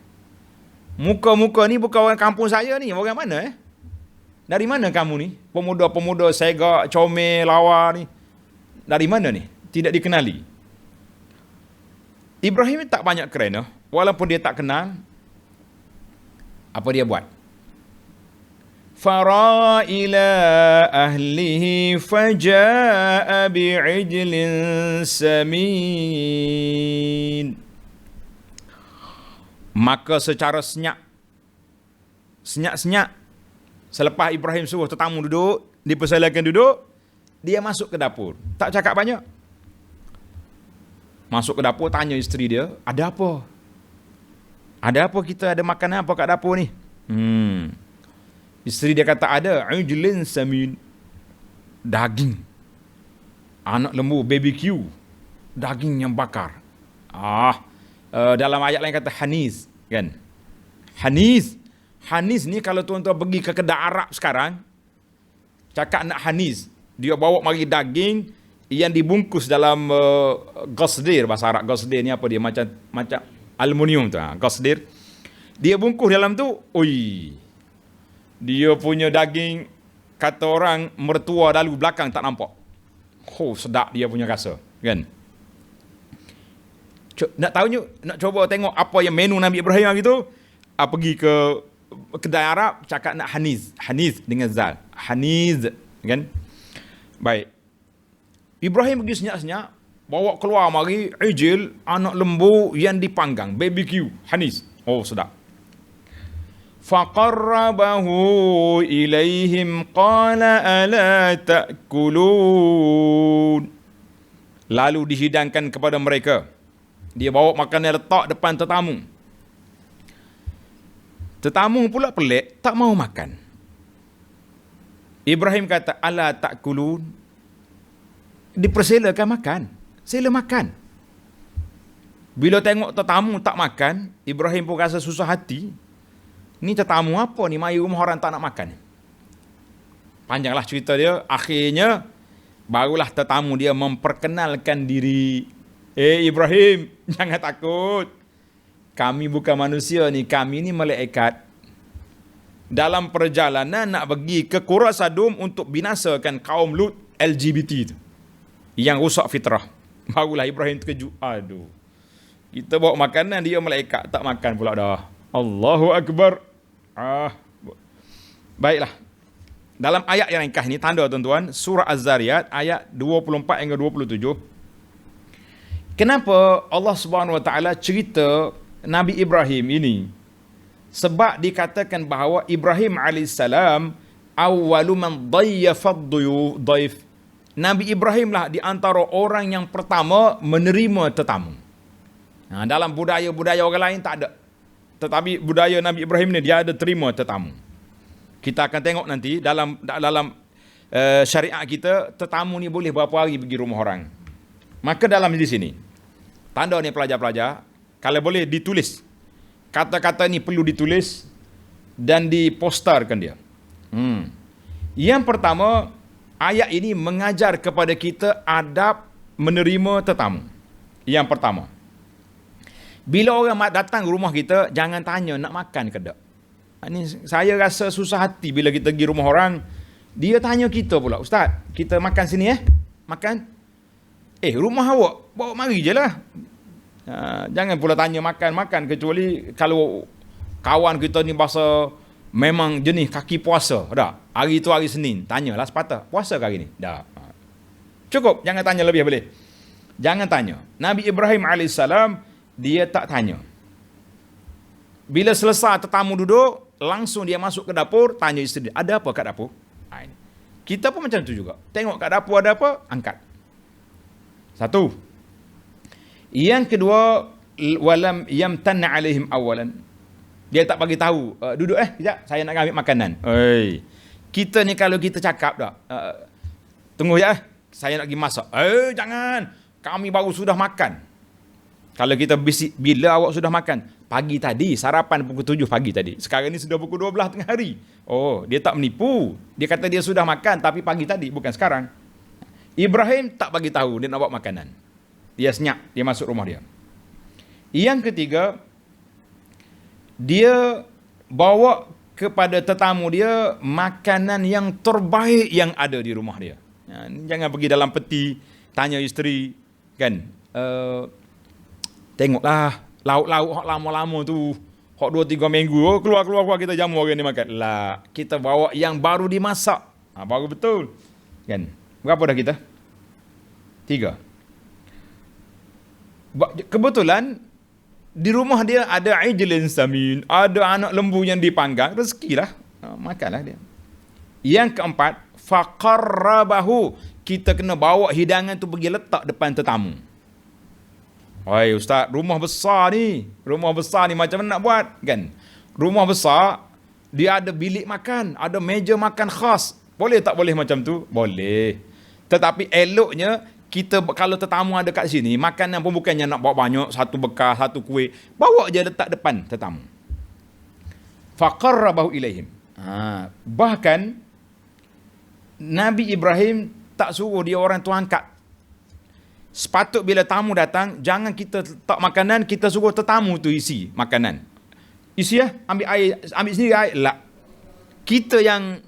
Muka-muka ni bukan orang kampung saya ni, orang mana Dari mana kamu ni? Pemuda-pemuda segak, comel, lawa ni. Dari mana ni? Tidak dikenali. Ibrahim tak banyak kerana, walaupun dia tak kenal, apa dia buat? Fara ila ahlihi faja'a bi'ijlin samin. Maka secara senyap-senyap, selepas Ibrahim suruh tetamu duduk, dipersilakan duduk, dia masuk ke dapur. Tak cakap banyak. Masuk ke dapur, tanya isteri dia, ada apa? Ada apa, kita ada makanan apa kat dapur ni? Isteri dia kata ada ujlin samin, daging anak lembu, BBQ, daging yang bakar. Dalam ayat lain kata hanis, kan? Hanis ni kalau tuan-tuan pergi ke kedai Arab sekarang, cakap nak hanis, dia bawa mari daging yang dibungkus dalam gosdir, bahasa Arab. Gosdir ni apa dia? Macam aluminium tu. Gosdir. Dia bungkus dalam tu, dia punya daging, kata orang mertua dalu belakang tak nampak. Oh, sedap dia punya rasa, kan? Nak tahu nak cuba tengok apa yang menu Nabi Ibrahim hari tu? Pergi ke kedai Arab, cakap nak haniz. Haniz dengan zal. Haniz, kan? Baik. Ibrahim pergi senyap-senyap, bawa keluar mari ijil, anak lembu yang dipanggang, BBQ, haniz. Oh, sedap. Faqarrabahu ilaihim qala ala ta'kulun. Lalu dihidangkan kepada mereka. Dia bawa makanan letak depan tetamu. Tetamu pula pelik, tak mau makan. Ibrahim kata, ala ta'kulun. Dipersilakan makan. Sila makan. Bila tengok tetamu tak makan, Ibrahim pun rasa susah hati. Ni tetamu apa ni, mari rumah orang tak nak makan. Panjanglah cerita dia. Akhirnya, barulah tetamu dia memperkenalkan diri. Ibrahim, jangan takut. Kami bukan manusia ni, kami ni malaikat. Dalam perjalanan nak pergi ke Qura Sadum untuk binasakan kaum Lut LGBT tu, yang rusak fitrah. Barulah Ibrahim terkejut. Aduh, kita bawa makanan, dia malaikat tak makan pula dah. Allahu Akbar. Baiklah. Dalam ayat yang ringkas ni, tanda tuan-tuan, surah Az-Zariyat ayat 24 hingga 27. Kenapa Allah Subhanahu Wa Taala cerita Nabi Ibrahim ini? Sebab dikatakan bahawa Ibrahim alaihissalam awwalu man dayyafad daif. Nabi Ibrahim lah di antara orang yang pertama menerima tetamu. Dalam budaya-budaya orang lain tak ada. Tetapi budaya Nabi Ibrahim ni dia ada terima tetamu. Kita akan tengok nanti dalam syariat kita, tetamu ni boleh berapa hari pergi rumah orang. Maka dalam di sini, tanda ni pelajar-pelajar, kalau boleh ditulis. Kata-kata ni perlu ditulis dan diposterkan dia. Yang pertama, ayat ini mengajar kepada kita adab menerima tetamu. Yang pertama, bila orang datang ke rumah kita, jangan tanya nak makan ke tak. Ini saya rasa susah hati bila kita pergi rumah orang, dia tanya kita pula, Ustaz, kita makan sini Makan? Rumah awak, bawa mari je lah. Jangan pula tanya makan, kecuali kalau kawan kita ni bahasa memang jenis kaki puasa. Dah, hari tu hari Senin, tanyalah sepatah, puasa ke hari ni? Dah. Cukup, jangan tanya lebih boleh. Jangan tanya. Nabi Ibrahim alaihissalam, dia tak tanya. Bila selesai tetamu duduk, langsung dia masuk ke dapur, tanya isteri, ada apa kat dapur? Kita pun macam tu juga. Tengok kat dapur ada apa, angkat. Satu. Yang kedua, walam yamtanna alaihim awalan. Dia tak bagi tahu, duduk sekejap, saya nak ambil makanan. Kita ni kalau kita cakap dah, tunggu saya nak pergi masak. Jangan, kami baru sudah makan. Kalau kita bisik, bila awak sudah makan? Pagi tadi, sarapan pukul 7 pagi tadi. Sekarang ni sudah pukul 12 tengah hari. Oh, dia tak menipu. Dia kata dia sudah makan, tapi pagi tadi, bukan sekarang. Ibrahim tak bagi tahu dia nak bawa makanan. Dia senyap, dia masuk rumah dia. Yang ketiga, dia bawa kepada tetamu dia makanan yang terbaik yang ada di rumah dia. Jangan pergi dalam peti, tanya isteri, kan? Tengoklah, lauk-lauk hak lama-lama tu, hak 2-3 minggu, keluar kita jamu orang ni makan. Lah, kita bawa yang baru dimasak. Baru betul. Kan? Berapa dah kita? 3. Kebetulan di rumah dia ada ijlin samin, ada anak lembu yang dipanggang, rezekilah, makanlah dia. Yang keempat, faqarrabahu, kita kena bawa hidangan tu pergi letak depan tetamu. Oi Ustaz, rumah besar ni macam mana nak buat, kan? Rumah besar, dia ada bilik makan, ada meja makan khas. Boleh tak boleh macam tu? Boleh. Tetapi eloknya kita kalau tetamu ada kat sini, makanan pun bukannya nak bawa banyak, satu bekas, satu kuih, bawa je letak depan tetamu. Faqarrabahu ilaihim. Bahkan Nabi Ibrahim tak suruh dia orang tu angkat. Sepatut bila tamu datang, jangan kita letak makanan, kita suruh tetamu tu isi makanan. Isi ambil air, ambil sendiri air. Lah. Kita yang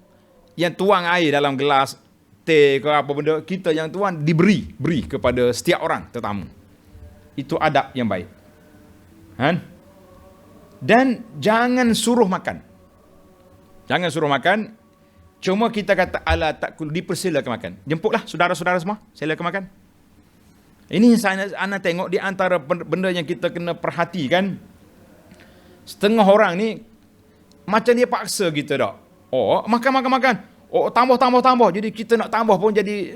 tuang air dalam gelas, teh ke apa benda, kita yang tuan beri kepada setiap orang tetamu. Itu adab yang baik. Kan? Dan jangan suruh makan. Jangan suruh makan. Cuma kita kata ala takul, dipersilakan makan. Jemputlah saudara-saudara semua, silakan makan. Ini saya tengok di antara benda yang kita kena perhatikan. Setengah orang ni macam dia paksa kita dah. Oh, makan. Oh, tambah. Jadi kita nak tambah pun jadi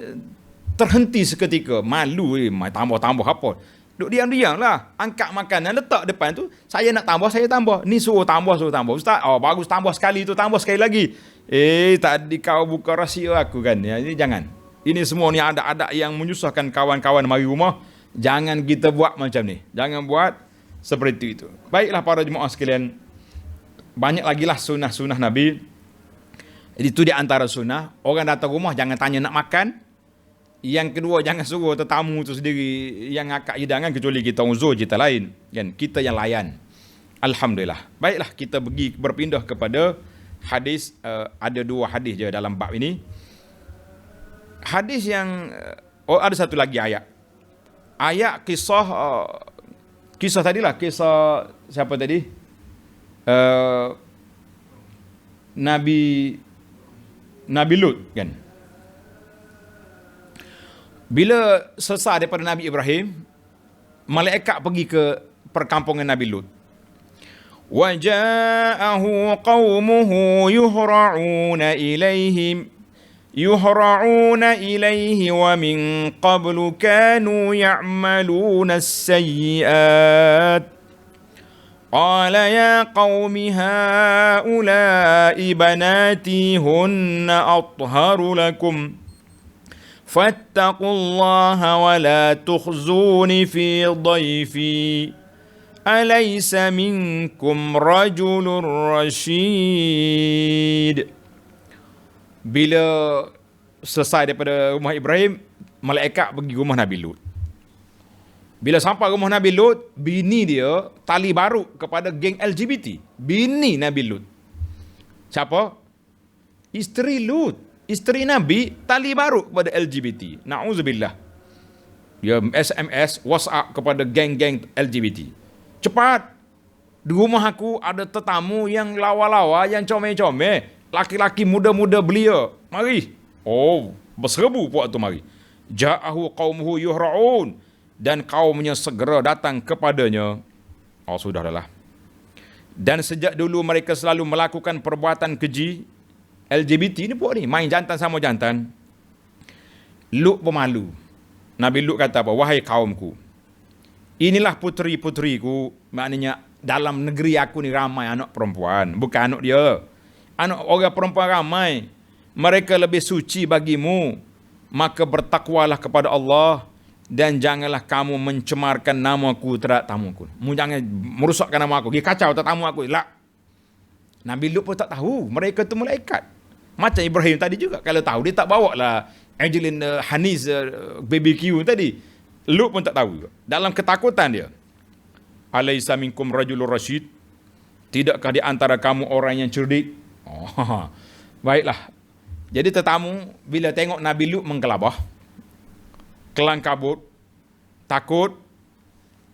terhenti seketika. Malu tambah apa. Duk diam-diam lah. Angkat makanan, letak depan tu. Saya nak tambah, saya tambah. Ni suruh tambah. Ustaz, bagus tambah sekali tu, tambah sekali lagi. Tadi kau buka rahsia aku kan. Ya, ini jangan. Ini semua ni ada yang menyusahkan kawan-kawan mari rumah. Jangan kita buat macam ni. Jangan buat seperti itu. Baiklah para jemaah sekalian. Banyak lagi lah sunnah-sunnah Nabi. Itu di antara sunnah. Orang datang rumah jangan tanya nak makan. Yang kedua, jangan suruh tetamu tu sendiri yang akak hidangan, kecuali kita uzur cerita lain. Kan? Kita yang layan. Alhamdulillah. Baiklah, kita berpindah kepada hadis. Ada 2 hadis je dalam bab ini. Hadis yang ada satu lagi ayat. Ayat kisah tadilah, kisah siapa tadi? Nabi Lut kan. Bila selesai daripada Nabi Ibrahim, malaikat pergi ke perkampungan Nabi Lut. Wa ja'ahu qaumuhu yuhra'una ilaihi wa min qablu kanu ya'maluna as-sayyi'at. Qala ya qaumi haula'i banati hunna atharu lakum. فاتقوا الله ولا تخزوني في ضيفي أليس منكم رجل رشيد. Bila selesai daripada rumah Ibrahim, malaikat pergi rumah Nabi Lut. Bila sampai rumah Nabi Lut, bini dia tali baru kepada geng LGBT. Bini Nabi Lut. Siapa? Isteri Lut. Isteri Nabi tali baru kepada LGBT. Na'udzubillah. Dia SMS, WhatsApp kepada geng-geng LGBT. Cepat. Di rumah aku ada tetamu yang lawa-lawa, yang comel-comel. Laki-laki muda-muda belia. Mari. Oh, berserbu puak tu mari. Ja'ahu qaumuhu yuhra'un. Dan kaumnya segera datang kepadanya. Oh, sudahlah. Dan sejak dulu mereka selalu melakukan perbuatan keji. LGBT ni buat ni, main jantan sama jantan. Lut pemalu. Nabi Lut kata apa? Wahai kaumku, inilah puteri-puteriku. Maknanya dalam negeri aku ni ramai anak perempuan. Bukan anak dia. Anak orang perempuan ramai. Mereka lebih suci bagimu. Maka bertakwalah kepada Allah. Dan janganlah kamu mencemarkan namaku terhadap tamuku. Jangan merusakkan nama aku. Dia kacau tetamu aku. Lah. Nabi Lut pun tak tahu. Mereka tu malaikat. Macam Ibrahim tadi juga. Kalau tahu, dia tak bawa lah Angelina Hanis BBQ tadi. Lut pun tak tahu juga. Dalam ketakutan dia. Alaysa minkum rajulur rasyid. Tidakkah di antara kamu orang yang cerdik? Baiklah. Jadi tetamu, bila tengok Nabi Lut menggelabah, kelang kabut, takut,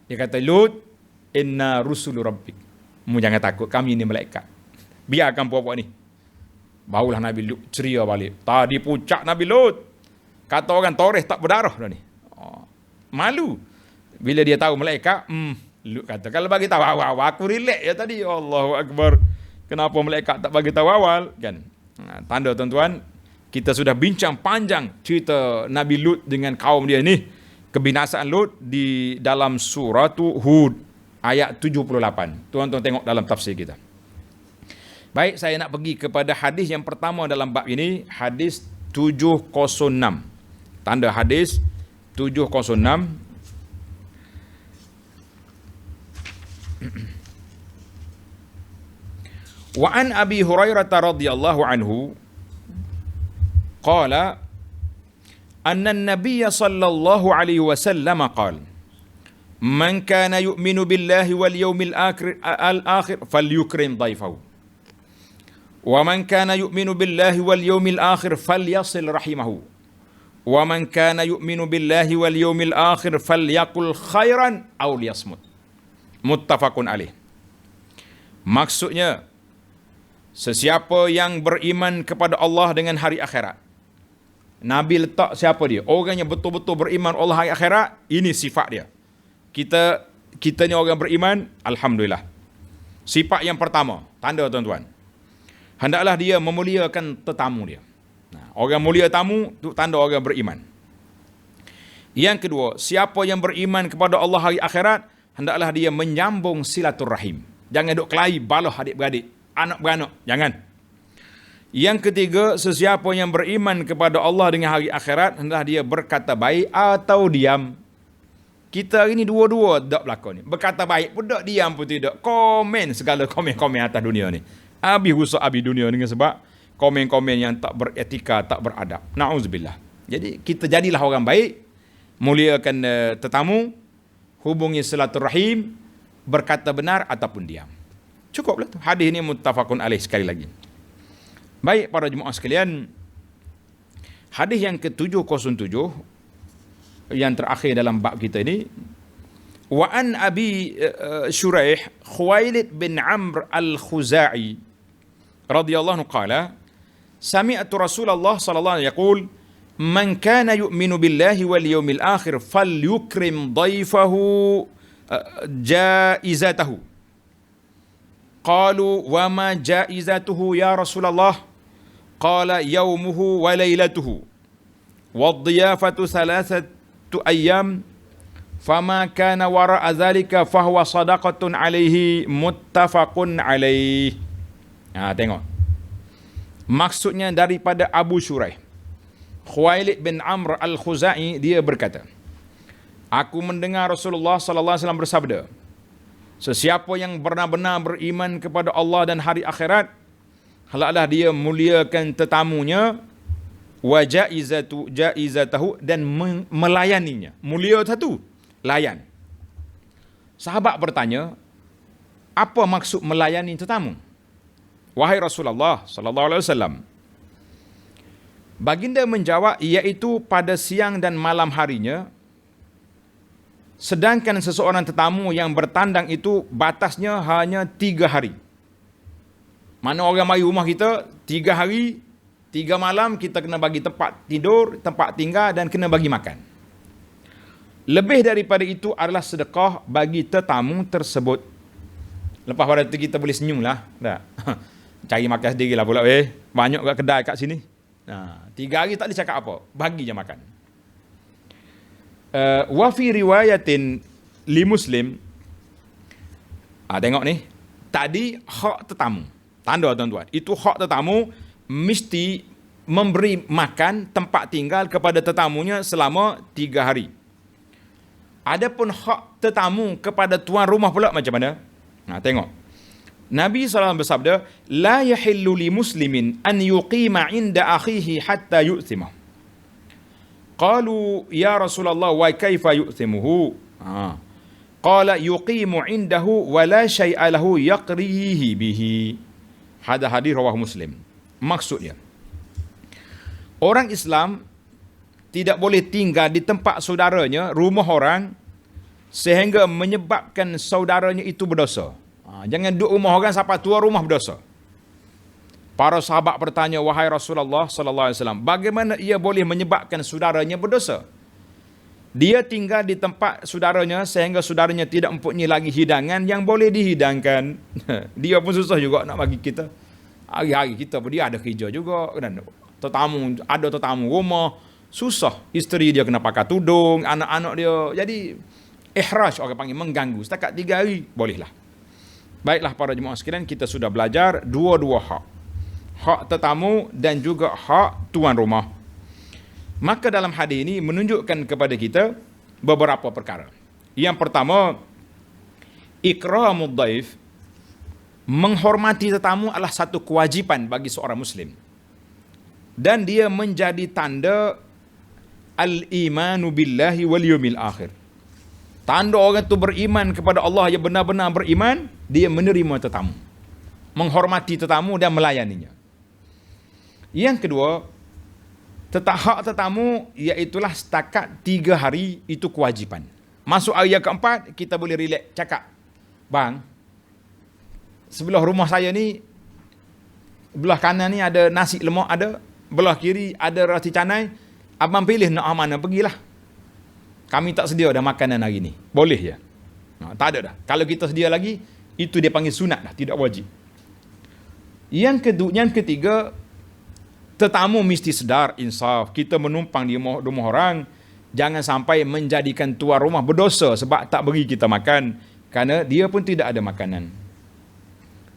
dia kata, Lut, inna rusulu rabbik. Jangan takut, kami ni malaikat. Biarkan puak-puak ni. Barulah Nabi Lut ceria balik. Tadi puncak Nabi Lut. Kata orang Toreh tak berdarah dah ni. Malu. Bila dia tahu malaikat, Lut kata, kalau bagi tahu awal, aku relax ya tadi. Allahu Akbar. Kenapa malaikat tak bagi tahu awal? Kan? Tanda tuan-tuan, kita sudah bincang panjang cerita Nabi Lut dengan kaum dia ni. Kebinasaan Lut di dalam surah Hud ayat 78. Tuan-tuan tengok dalam tafsir kita. Baik, saya nak pergi kepada hadis yang pertama dalam bab ini, hadis 706. Tanda hadis 706. Wa an Abi Hurairah radhiyallahu anhu qala anna an-nabiy sallallahu alaihi wasallam qala man kana yu'minu billahi wal yawmil akhir falyukrim dhaifahu. Wa man kana yu'minu billahi wal yawmil akhir falyasil rahimahu. Wa man kana yu'minu billahi wal yawmil akhir falyaqul khairan aw liyasmut. Muttafaqun alaih. Maksudnya, sesiapa yang beriman kepada Allah dengan hari akhirat. Nabi letak siapa dia? Orang yang betul-betul beriman Allah hari akhirat, ini sifat dia. Kitanya orang beriman, alhamdulillah. Sifat yang pertama, tanda tuan-tuan. Hendaklah dia memuliakan tetamu dia. Orang mulia tamu, itu tanda orang beriman. Yang kedua, siapa yang beriman kepada Allah hari akhirat, hendaklah dia menyambung silaturrahim. Jangan duk kelahi balah adik-beradik, anak-beranak, jangan. Yang ketiga, sesiapa yang beriman kepada Allah dengan hari akhirat, hendaklah dia berkata baik atau diam. Kita hari ni dua-dua tak berlaku ni. Berkata baik pun tak, diam pun tidak. Komen segala komen-komen atas dunia ni. Habis rusak habis dunia dengan sebab komen-komen yang tak beretika, tak beradab. Na'udzubillah. Jadi kita jadilah orang baik, muliakan tetamu, hubungi silaturahim, berkata benar ataupun diam. Cukuplah tu. Hadis ini muttafaqun alaih sekali lagi. Baik para jemaah sekalian, hadis yang ke-707 yang terakhir dalam bab kita ini, wa an Abi Shuraih Khuwailid bin Amr al-Khuzai radhiyallahu anhu qala sami'tu Rasulullah sallallahu alaihi wasallam yaqul man kana yu'minu billahi wal yawmil akhir falyukrim dhaifahu jaizatahu. Qalu wa ma jaizatuhu ya Rasulullah? Qala yawmuhu wa lailatuhu wadhiyafatu thalathatu ayyam fama kana wara'a dhalika fahuwa sadaqatun alaihi muttafaqun alaih. Tengok. Maksudnya daripada Abu Shuraih Khuwailid bin Amr al-Khuzai, dia berkata, aku mendengar Rasulullah sallallahu alaihi wasallam bersabda, sesiapa yang benar-benar beriman kepada Allah dan hari akhirat, hendaklah dia muliakan tetamunya, wa jaizatahu, dan melayaninya. Mulia satu, layan. Sahabat bertanya, apa maksud melayani tetamu? Wahai Rasulullah sallallahu alaihi wasallam, baginda menjawab, iaitu pada siang dan malam harinya, sedangkan seseorang tetamu yang bertandang itu batasnya hanya 3 hari. Mana orang mari rumah kita 3 hari, 3 malam, kita kena bagi tempat tidur, tempat tinggal dan kena bagi makan. Lebih daripada itu adalah sedekah bagi tetamu tersebut. Lepas pada itu kita boleh senyum lah. Cari makan sendiri lah pula. Banyak kat kedai kat sini. 3 hari tak boleh cakap apa. Bagi je makan. Wa fi riwayatin li Muslim. Tengok ni. Tadi hak tetamu. Tanda tuan-tuan. Itu hak tetamu mesti memberi makan, tempat tinggal kepada tetamunya selama 3 hari. Adapun hak tetamu kepada tuan rumah pula macam mana? Tengok. Nabi SAW bersabda, la yahillu li muslimin an yuqima inda akhihi hatta yu'thimah. Qalu ya Rasulullah wa kaifa yu'thimuhu? Qala yuqimu indahu wa la syai'a lahu yaqrihi bihi. Hadis hadis rawah Muslim. Maksudnya, orang Islam tidak boleh tinggal di tempat saudaranya, rumah orang, sehingga menyebabkan saudaranya itu berdosa. Jangan duduk rumah orang sampai tua rumah berdosa. Para sahabat bertanya, wahai Rasulullah sallallahu alaihi wasallam, bagaimana ia boleh menyebabkan saudaranya berdosa? Dia tinggal di tempat saudaranya sehingga saudaranya tidak mempunyai lagi hidangan yang boleh dihidangkan. Dia pun susah juga nak bagi kita. Hari-hari kita pun dia ada kerja juga, dan ada tetamu rumah, susah. Isteri dia kena pakai tudung, anak-anak dia. Jadi ihraj orang panggil, mengganggu. Setakat 3 hari bolehlah. Baiklah para jemaah sekalian, kita sudah belajar dua-dua hak. Hak tetamu dan juga hak tuan rumah. Maka dalam hadis ini menunjukkan kepada kita beberapa perkara. Yang pertama, ikramud dhaif, menghormati tetamu adalah satu kewajipan bagi seorang muslim. Dan dia menjadi tanda al-imanu billahi wal yawmil akhir. Tanda orang itu beriman kepada Allah, yang benar-benar beriman, dia menerima tetamu, menghormati tetamu dan melayaninya. Yang kedua, hak tetamu iaitulah setakat 3 hari itu kewajipan. Masuk hari yang keempat, kita boleh relax cakap. Bang, sebelah rumah saya ni, belah kanan ni ada nasi lemak ada, belah kiri ada roti canai, abang pilih nak mana pergilah. Kami tak sedia dah makanan hari ni. Boleh je. Tak ada dah. Kalau kita sedia lagi, itu dia panggil sunat dah, tidak wajib. Yang ketiga, tetamu mesti sedar, insaf. Kita menumpang di rumah orang, jangan sampai menjadikan tuan rumah berdosa sebab tak beri kita makan, kerana dia pun tidak ada makanan.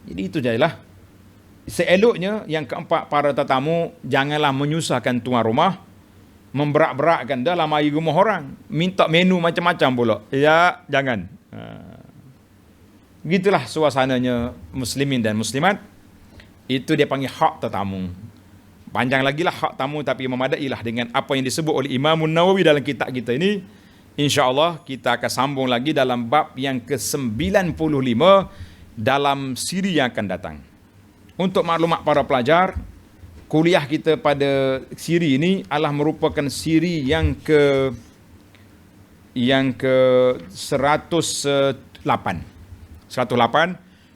Jadi itu je lah. Seeloknya, yang keempat, para tetamu janganlah menyusahkan tuan rumah, memberak-berakkan dalam hari rumah orang, minta menu macam-macam pula. Ya, jangan. Begitulah suasananya muslimin dan muslimat. Itu dia panggil hak tetamu. Panjang lagi lah hak tamu, tapi memadailah dengan apa yang disebut oleh Imam Nawawi dalam kitab kita ini. InsyaAllah kita akan sambung lagi dalam bab yang ke-95 dalam siri yang akan datang. Untuk maklumat para pelajar, kuliah kita pada siri ini adalah merupakan siri yang ke 108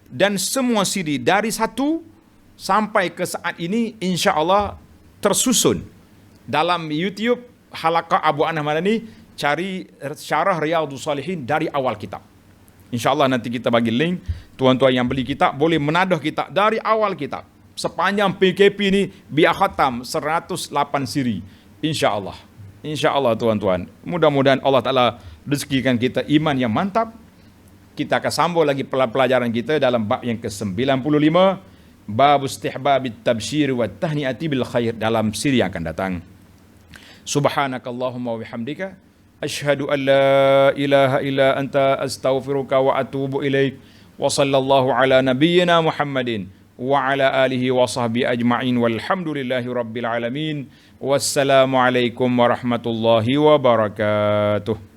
dan semua siri dari 1 sampai ke saat ini insya-Allah tersusun dalam YouTube Halaqah Abu Anas Madani. Cari Syarah Riyadhus Shalihin dari awal kitab. InsyaAllah nanti kita bagi link. Tuan-tuan yang beli kitab boleh menadah kitab dari awal kitab. Sepanjang PKP ni biar khatam 108 siri. InsyaAllah. InsyaAllah tuan-tuan. Mudah-mudahan Allah Ta'ala rezekikan kita iman yang mantap. Kita akan sambung lagi pelajaran kita dalam bab yang ke-95. Bab istihbabit tabsyir wa tahni'ati bil khair, dalam siri yang akan datang. Subhanakallahumma wa bihamdika asyhadu an la ilaha illa anta astaghfiruka wa atubu ilaik. Wa sallallahu ala nabiyyina Muhammadin wa ala alihi wa sahbihi ajma'in walhamdulillahi rabbil alamin. Wassalamu alaikum warahmatullahi wabarakatuh.